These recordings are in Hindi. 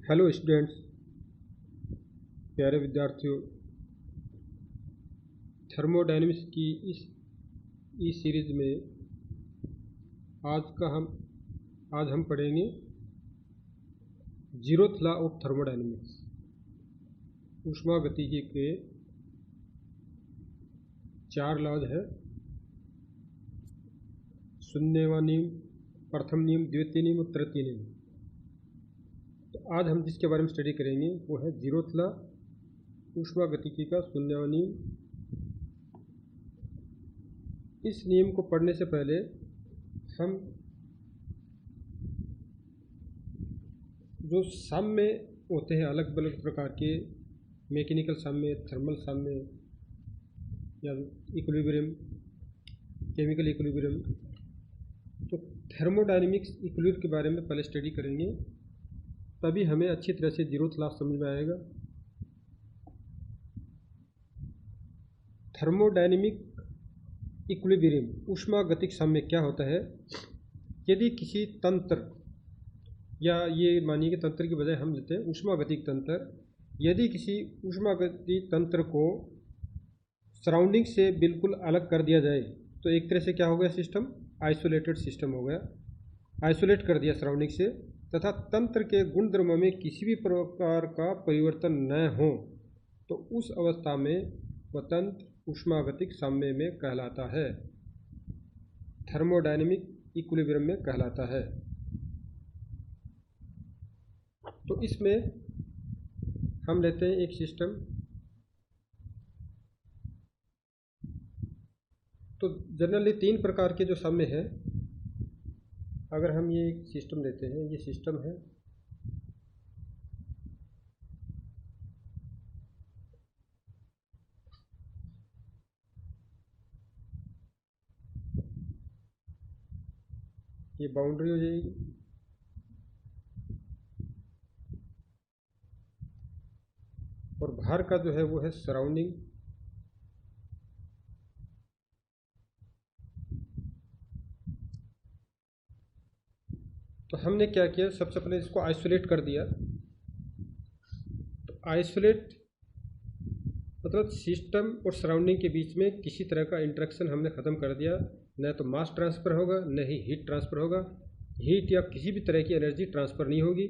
हेलो स्टूडेंट्स, प्यारे विद्यार्थियों। थर्मोडायनेमिक्स की इस ई सीरीज में आज हम पढ़ेंगे जीरोथ लॉ ऑफ थर्मोडायनेमिक्स। ऊष्मागतिकी के 4 लॉज है। शून्यवा नियम, प्रथम नियम, द्वितीय नियम और तृतीय नियम। तो आज हम जिसके बारे में स्टडी करेंगे वो है जीरोथ लॉ, ऊष्मागतिकी का शून्यवा नियम। इस नियम को पढ़ने से पहले हम जो साम्य होते हैं अलग अलग प्रकार के, मैकेनिकल साम्य, थर्मल साम्य या इक्विलिब्रियम, केमिकल इक्विलिब्रियम, तो थर्मोडायनेमिक्स इक्विलिब्रियम के बारे में पहले स्टडी करेंगे, तभी हमें अच्छी तरह से जीरोथ लॉ समझ में आएगा। थर्मोडायनेमिक इक्विलिब्रियम, ऊष्मागतिक साम्य क्या होता है? यदि किसी तंत्र, या ये मानिए कि तंत्र की बजाय हम लेते हैं ऊष्मागतिक तंत्र, यदि किसी ऊष्मागतिक तंत्र को सराउंडिंग से बिल्कुल अलग कर दिया जाए तो एक तरह से क्या हो गया? सिस्टम आइसोलेटेड सिस्टम हो गया। आइसोलेट कर दिया सराउंडिंग से, तथा तंत्र के गुणधर्मों में किसी भी प्रकार का परिवर्तन न हो, तो उस अवस्था में वह तंत्र ऊष्मागतिक साम्य में कहलाता है, थर्मोडायनेमिक इक्विलिब्रियम में कहलाता है। तो इसमें हम लेते हैं एक सिस्टम। तो जनरली 3 प्रकार के जो साम्य है, अगर हम ये एक सिस्टम लेते हैं, ये सिस्टम है, ये बाउंड्री हो जाएगी, और बाहर का जो है वो है सराउंडिंग। तो हमने क्या किया, सबसे पहले इसको आइसोलेट कर दिया। तो आइसोलेट मतलब सिस्टम और सराउंडिंग के बीच में किसी तरह का इंटरेक्शन हमने ख़त्म कर दिया। न तो मास ट्रांसफ़र होगा, न ही हीट ट्रांसफ़र होगा। हीट या किसी भी तरह की एनर्जी ट्रांसफ़र नहीं होगी।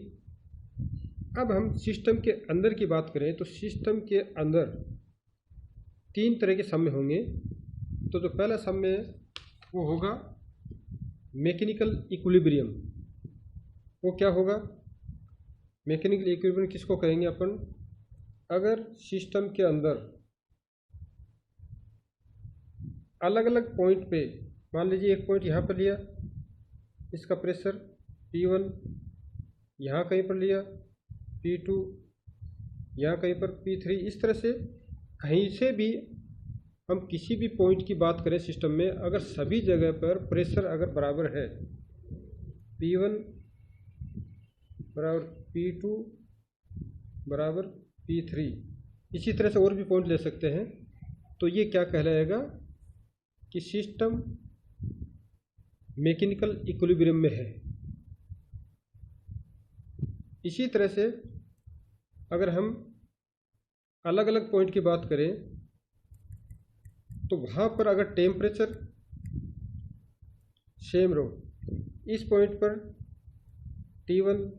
अब हम सिस्टम के अंदर की बात करें तो सिस्टम के अंदर 3 तरह के साम्य होंगे। तो जो पहला साम्य वो होगा मैकेनिकल इक्विलिब्रियम। वो क्या होगा? मैकेनिकल इक्विलिब्रियम किसको कहेंगे अपन? अगर सिस्टम के अंदर अलग अलग पॉइंट पे, मान लीजिए एक पॉइंट यहाँ पर लिया, इसका प्रेशर P1, यहाँ कहीं पर लिया P2, यहाँ कहीं पर P3, इस तरह से कहीं से भी हम किसी भी पॉइंट की बात करें सिस्टम में, अगर सभी जगह पर प्रेशर अगर बराबर है, P1 बराबर P2 बराबर P3, इसी तरह से और भी पॉइंट ले सकते हैं, तो ये क्या कहलाएगा कि सिस्टम मैकेनिकल इक्विलिब्रियम में है। इसी तरह से अगर हम अलग अलग पॉइंट की बात करें तो वहाँ पर अगर टेम्परेचर सेम रहो, इस पॉइंट पर T1,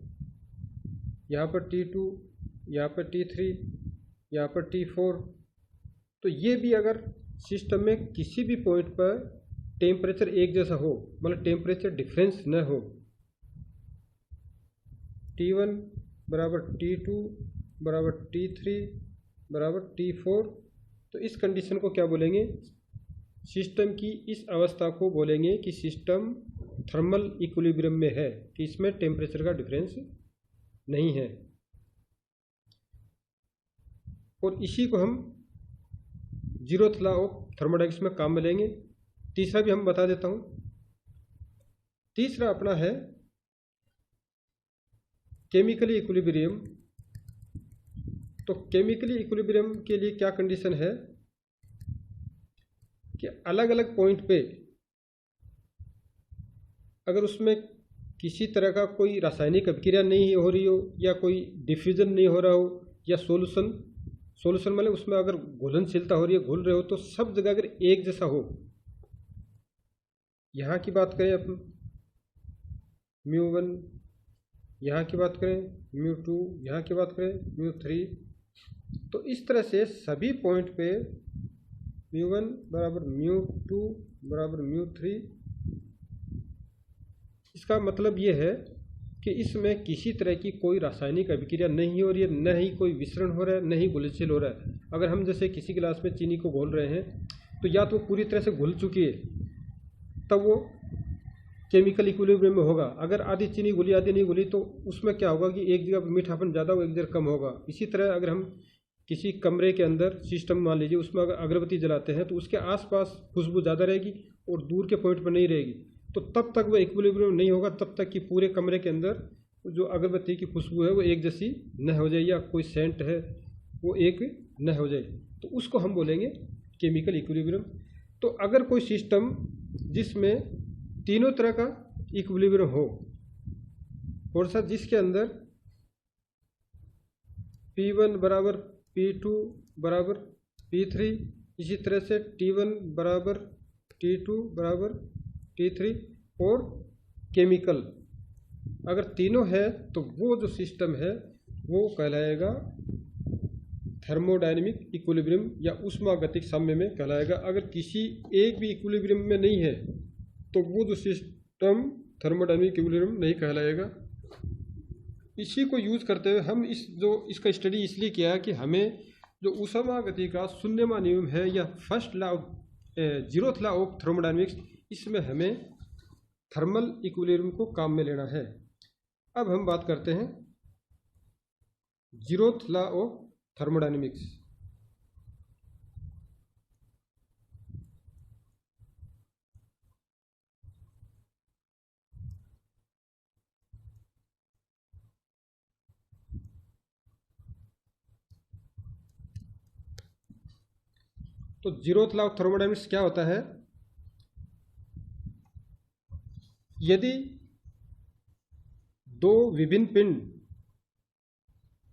यहाँ पर T2, यहाँ पर T3, यहाँ पर T4, तो ये भी अगर सिस्टम में किसी भी पॉइंट पर टेम्परेचर एक जैसा हो, मतलब टेम्परेचर डिफरेंस न हो, T1 बराबर T2 बराबर T3 बराबर T4, तो इस कंडीशन को क्या बोलेंगे? सिस्टम की इस अवस्था को बोलेंगे कि सिस्टम थर्मल इक्विलिब्रियम में है, कि इसमें टेम्परेचर का डिफरेंस नहीं है। और इसी को हम जीरोथ लॉ ऑफ थर्मोडायनेमिक्स में काम में लेंगे। तीसरा भी हम बता देता हूँ। तीसरा अपना है केमिकली इक्विलिब्रियम। तो केमिकली इक्विलिब्रियम के लिए क्या कंडीशन है कि अलग अलग पॉइंट पे अगर उसमें किसी तरह का कोई रासायनिक अभिक्रिया नहीं हो रही हो या कोई डिफ्यूजन नहीं हो रहा हो या सोल्यूशन मतलब उसमें अगर घुलनशीलता हो रही है, घुल रहे हो, तो सब जगह अगर एक जैसा हो, यहाँ की बात करें अपन μ1, यहाँ की बात करें μ2, यहाँ की बात करें μ3, तो इस तरह से सभी पॉइंट पे μ1 बराबर μ2 बराबर μ3। इसका मतलब ये है कि इसमें किसी तरह की कोई रासायनिक अभिक्रिया नहीं हो रही है, न ही कोई विसरण हो रहा है, न ही घुलनशील हो रहा है। अगर हम जैसे किसी गिलास में चीनी को घोल रहे हैं तो या तो पूरी तरह से घुल चुकी है तब वो केमिकल इक्विलिब्रियम में होगा। अगर आधी चीनी घुली आधी नहीं घुली तो उसमें क्या होगा कि एक जगह मीठापन ज़्यादा हो, एक जगह कम होगा। इसी तरह अगर हम किसी कमरे के अंदर सिस्टम मान लीजिए, उसमें अगर अगरबत्ती जलाते हैं तो उसके आसपास खुशबू ज़्यादा रहेगी और दूर के पॉइंट पर नहीं रहेगी, तो तब तक वो इक्विलिब्रियम नहीं होगा, तब तक कि पूरे कमरे के अंदर जो अगरबत्ती की खुशबू है वो एक जैसी न हो जाए या कोई सेंट है वो एक न हो जाए, तो उसको हम बोलेंगे केमिकल इक्विलिब्रियम। तो अगर कोई सिस्टम जिसमें तीनों तरह का इक्विलिब्रियम हो, और साथ जिसके अंदर P1 बराबर P2 बराबर P3, इसी तरह से T1 बराबर T2 बराबर T3 और केमिकल, अगर तीनों है तो वो जो सिस्टम है वो कहलाएगा थर्मोडायनेमिक इक्विलिब्रियम या ऊष्मागतिक साम्य में कहलाएगा। अगर किसी एक भी इक्विलिब्रियम में नहीं है तो वो जो सिस्टम थर्मोडायनेमिक इक्विलिब्रियम नहीं कहलाएगा। इसी को यूज करते हुए हम इसका स्टडी इसलिए किया कि हमें जो ऊष्मागति का शून्यवां नियम है या first law zeroth law of thermodynamics, इसमें हमें थर्मल इक्विलिब्रियम को काम में लेना है। अब हम बात करते हैं जीरोथ लॉ ऑफ थर्मोडायनेमिक्स। तो जीरोथ लॉ ऑफ थर्मोडायनेमिक्स क्या होता है? यदि दो विभिन्न पिंड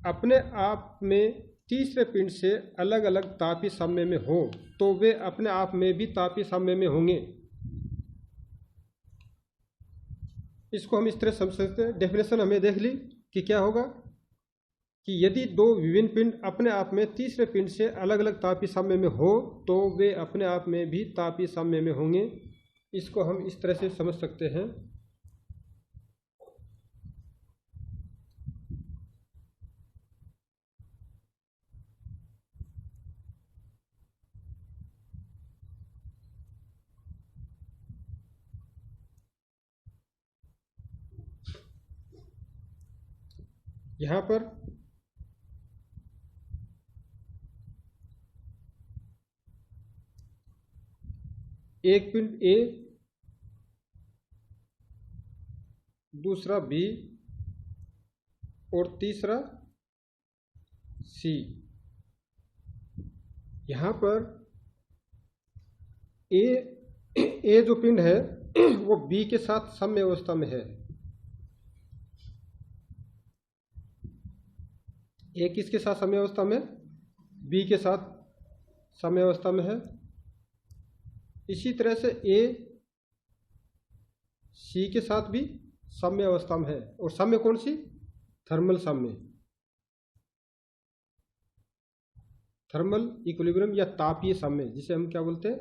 अपने आप में तीसरे पिंड से अलग अलग तापीय साम्य में हो तो वे अपने आप में भी तापीय साम्य में होंगे। इसको हम इस तरह समझ सकते हैं, डेफिनेशन हमें देख ली कि क्या होगा कि यदि दो विभिन्न पिंड अपने आप में तीसरे पिंड से अलग अलग तापीय साम्य में हो तो वे अपने आप में भी तापीय साम्य में होंगे। इसको हम इस तरह से समझ सकते हैं यहाँ पर एक पिंड ए, दूसरा बी और तीसरा सी। यहाँ पर ए जो पिंड है वो बी के साथ साम्य अवस्था में है। ए किसके साथ साम्य अवस्था में? बी के साथ साम्य अवस्था में है। इसी तरह से ए सी के साथ भी साम्य अवस्था में है। और साम्य कौन सी? थर्मल साम्य, थर्मल इक्विलिब्रियम या तापीय साम्य जिसे हम क्या बोलते हैं।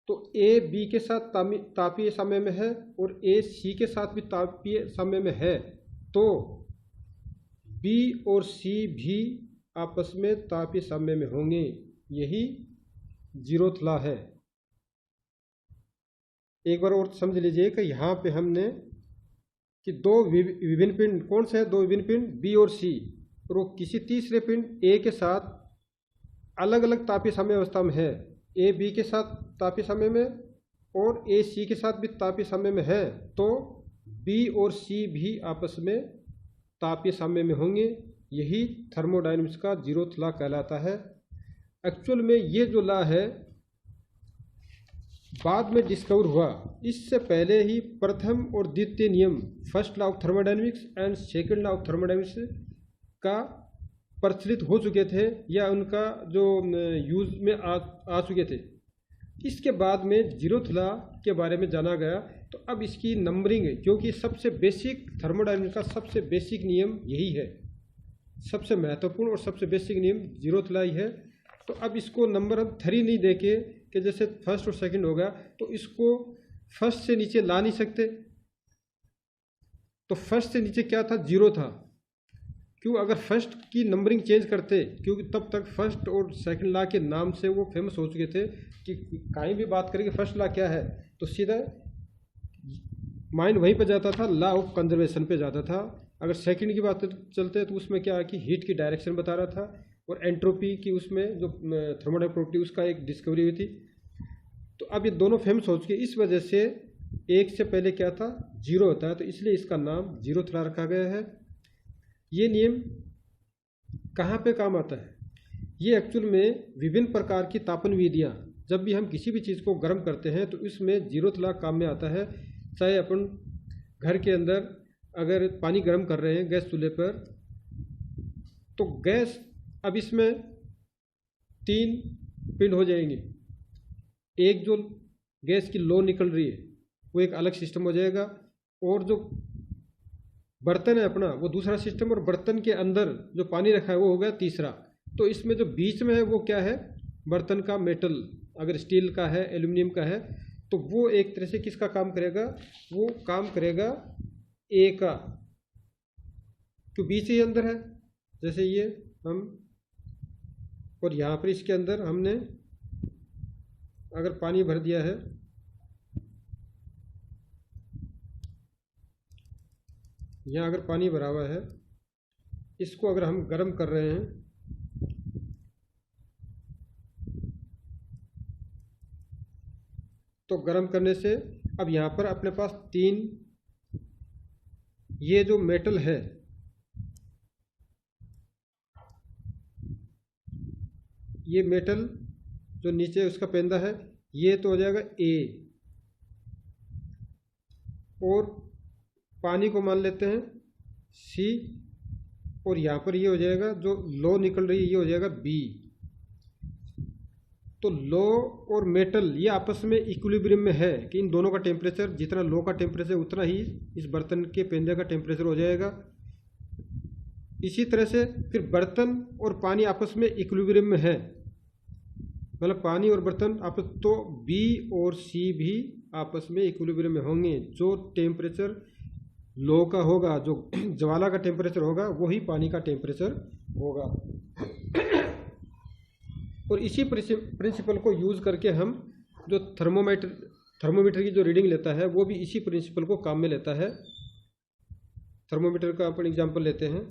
तो ए बी के साथ तापीय साम्य में है और ए सी के साथ भी तापीय साम्य में है, तो बी और सी भी आपस में तापीय साम्य में होंगे। यही जीरोथ लॉ है। एक बार और समझ लीजिए कि यहाँ पे हमने कि दो विभिन्न पिंड, कौन से हैं दो विभिन्न पिंड? बी और सी, और वो किसी तीसरे पिंड ए के साथ अलग अलग तापीय साम्य अवस्था में है। ए बी के साथ तापीय साम्य में और ए सी के साथ भी तापीय साम्य में है, तो बी और सी भी आपस में तापीय साम्य में होंगे। यही थर्मोडायनेमिक्स का जीरोथ लॉ कहलाता है। एक्चुअल में ये जो लॉ है बाद में डिस्कवर हुआ। इससे पहले ही प्रथम और द्वितीय नियम, first law of thermodynamics and second law of thermodynamics का प्रचलित हो चुके थे या उनका जो यूज में आ चुके थे। इसके बाद में जीरोथ लॉ के बारे में जाना गया। तो अब इसकी नंबरिंग, क्योंकि सबसे बेसिक थर्मोडायनेमिक्स का सबसे बेसिक नियम यही है, सबसे महत्वपूर्ण और सबसे बेसिक नियम जीरोथ लॉ ही है। तो अब इसको नंबर हम 3 नहीं देके कि जैसे फर्स्ट और सेकंड हो गया तो इसको फर्स्ट से नीचे ला नहीं सकते। तो फर्स्ट से नीचे क्या था, जीरो था। क्यों, अगर फर्स्ट की नंबरिंग चेंज करते, क्योंकि तब तक फर्स्ट और सेकंड लॉ के नाम से वो फेमस हो चुके थे कि कहीं भी बात करेंगे फर्स्ट लॉ क्या है तो सीधा माइंड वहीं पे जाता था, लॉ ऑफ कंजर्वेशन पे जाता था। अगर सेकंड की बात चलते तो उसमें क्या है कि हीट की डायरेक्शन बता रहा था और एंट्रोपी की उसमें जो थर्मोडायनामिक प्रॉपर्टी उसका एक डिस्कवरी हुई थी। तो अब ये दोनों फेमस हो चुके, इस वजह से एक से पहले क्या था, जीरो होता है, तो इसलिए इसका नाम जीरोथ लॉ रखा गया है। ये नियम कहाँ पे काम आता है, ये एक्चुअल में विभिन्न प्रकार की तापन विधियाँ, जब भी हम किसी भी चीज़ को गर्म करते हैं तो इसमें जीरोथ लॉ काम में आता है। चाहे अपन घर के अंदर अगर पानी गर्म कर रहे हैं गैस चूल्हे पर, तो गैस अब इसमें 3 पिंड हो जाएंगे। एक जो गैस की लो निकल रही है वो एक अलग सिस्टम हो जाएगा, और जो बर्तन है अपना वो दूसरा सिस्टम, और बर्तन के अंदर जो पानी रखा है वो हो गया तीसरा। तो इसमें जो बीच में है वो क्या है, बर्तन का मेटल, अगर स्टील का है, एल्यूमिनियम का है, तो वो एक तरह से किसका काम करेगा, वो काम करेगा ए का, क्यों बीच ही अंदर है। जैसे ये हम, और यहाँ पर इसके अंदर हमने अगर पानी भर दिया है, यहाँ अगर पानी भरा हुआ है, इसको अगर हम गर्म कर रहे हैं तो गर्म करने से अब यहाँ पर अपने पास 3 ये जो मेटल है, ये मेटल जो नीचे उसका पेंदा है ये तो हो जाएगा ए, और पानी को मान लेते हैं सी, और यहाँ पर ये हो जाएगा जो लो निकल रही है ये हो जाएगा बी। तो लो और मेटल ये आपस में इक्विलिब्रियम में है कि इन दोनों का टेम्परेचर, जितना लो का टेम्परेचर उतना ही इस बर्तन के पेंदे का टेम्परेचर हो जाएगा। इसी तरह से फिर बर्तन और पानी आपस में इक्विलिब्रियम में है, मतलब पानी और बर्तन आपस, तो बी और सी भी आपस में इक्विलिब्रियम में होंगे। जो टेम्परेचर लो का होगा, जो ज्वाला का टेम्परेचर होगा, वही पानी का टेम्परेचर होगा। और इसी प्रिंसिपल को यूज़ करके हम जो थर्मोमीटर की जो रीडिंग लेता है वो भी इसी प्रिंसिपल को काम में लेता है। थर्मोमीटर का अपन एग्जांपल लेते हैं,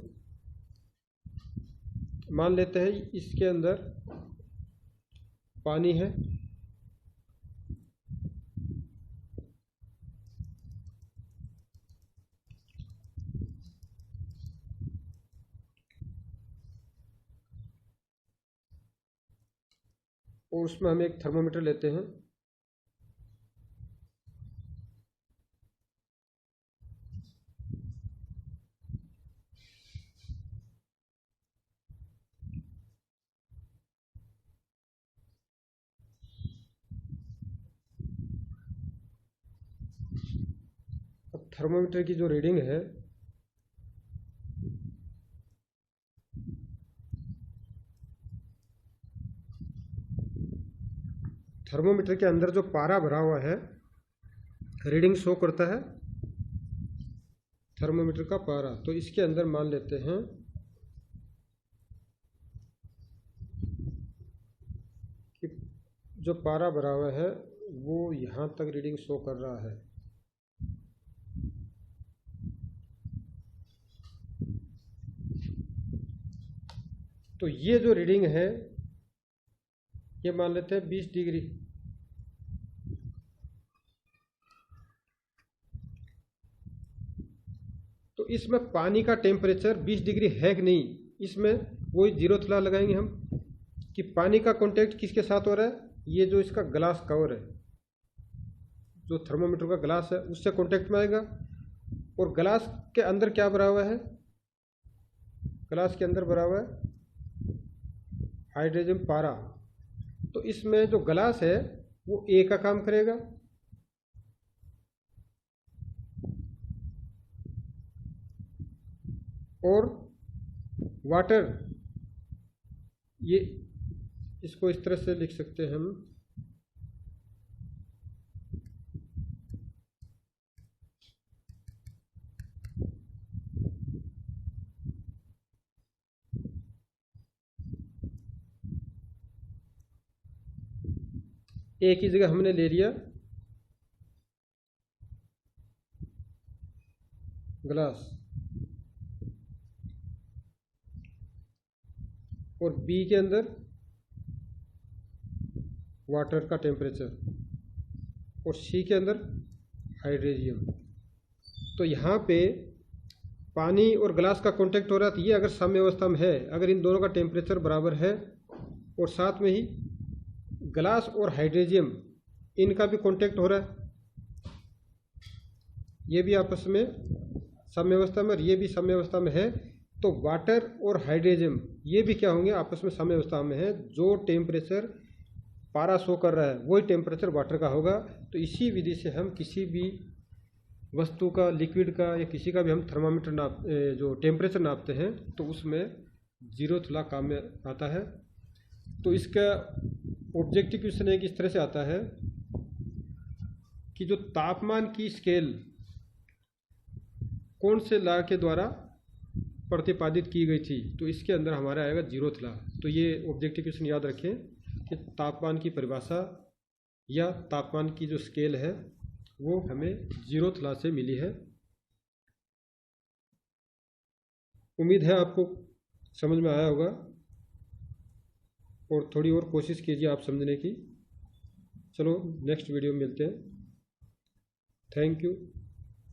मान लेते हैं इसके अंदर पानी है, और उसमें हम एक थर्मोमीटर लेते हैं। अब थर्मोमीटर की जो रीडिंग है थर्मोमीटर के अंदर जो पारा भरा हुआ है रीडिंग शो करता है थर्मोमीटर का पारा। तो इसके अंदर मान लेते हैं कि जो पारा भरा हुआ है वो यहाँ तक रीडिंग शो कर रहा है। तो ये जो रीडिंग है ये मान लेते हैं 20 डिग्री। तो इसमें पानी का टेम्परेचर 20 डिग्री है कि नहीं, इसमें वही जीरोथ लॉ लगाएंगे हम कि पानी का कांटेक्ट किसके साथ हो रहा है, ये जो इसका ग्लास कवर है जो थर्मामीटर का ग्लास है उससे कांटेक्ट में आएगा। और ग्लास के अंदर क्या भरा हुआ है, ग्लास के अंदर भरा हुआ है हाइड्रोजन पारा। तो इसमें जो ग्लास है वो ए का काम करेगा, और वाटर, ये इसको इस तरह से लिख सकते हैं हम, ए की जगह हमने ले लिया ग्लास, और बी के अंदर वाटर का टेम्परेचर, और सी के अंदर हाइड्रोजन। तो यहाँ पे पानी और ग्लास का कांटेक्ट हो रहा है, तो ये अगर साम्य अवस्था में है, अगर इन दोनों का टेम्परेचर बराबर है और साथ में ही ग्लास और हाइड्रोजन इनका भी कांटेक्ट हो रहा है, ये भी आपस में साम्य अवस्था में और ये भी साम्य अवस्था में है, तो वाटर और हाइड्रोजन ये भी क्या होंगे, आपस में साम्य अवस्था में है। जो टेम्परेचर पारा शो कर रहा है वही टेम्परेचर वाटर का होगा। तो इसी विधि से हम किसी भी वस्तु का, लिक्विड का या किसी का भी हम थर्मामीटर जो टेम्परेचर नापते हैं तो उसमें जीरोथ लॉ काम में आता है। तो इसका ऑब्जेक्टिव क्वेश्चन एक इस तरह से आता है कि जो तापमान की स्केल कौन से लॉ के द्वारा प्रतिपादित की गई थी, तो इसके अंदर हमारा आएगा जीरोथ लॉ। तो ये ऑब्जेक्टिव क्वेश्चन याद रखें कि तापमान की परिभाषा या तापमान की जो स्केल है वो हमें जीरोथ लॉ से मिली है। उम्मीद है आपको समझ में आया होगा, और थोड़ी और कोशिश कीजिए आप समझने की। चलो नेक्स्ट वीडियो में मिलते हैं। थैंक यू,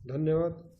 धन्यवाद।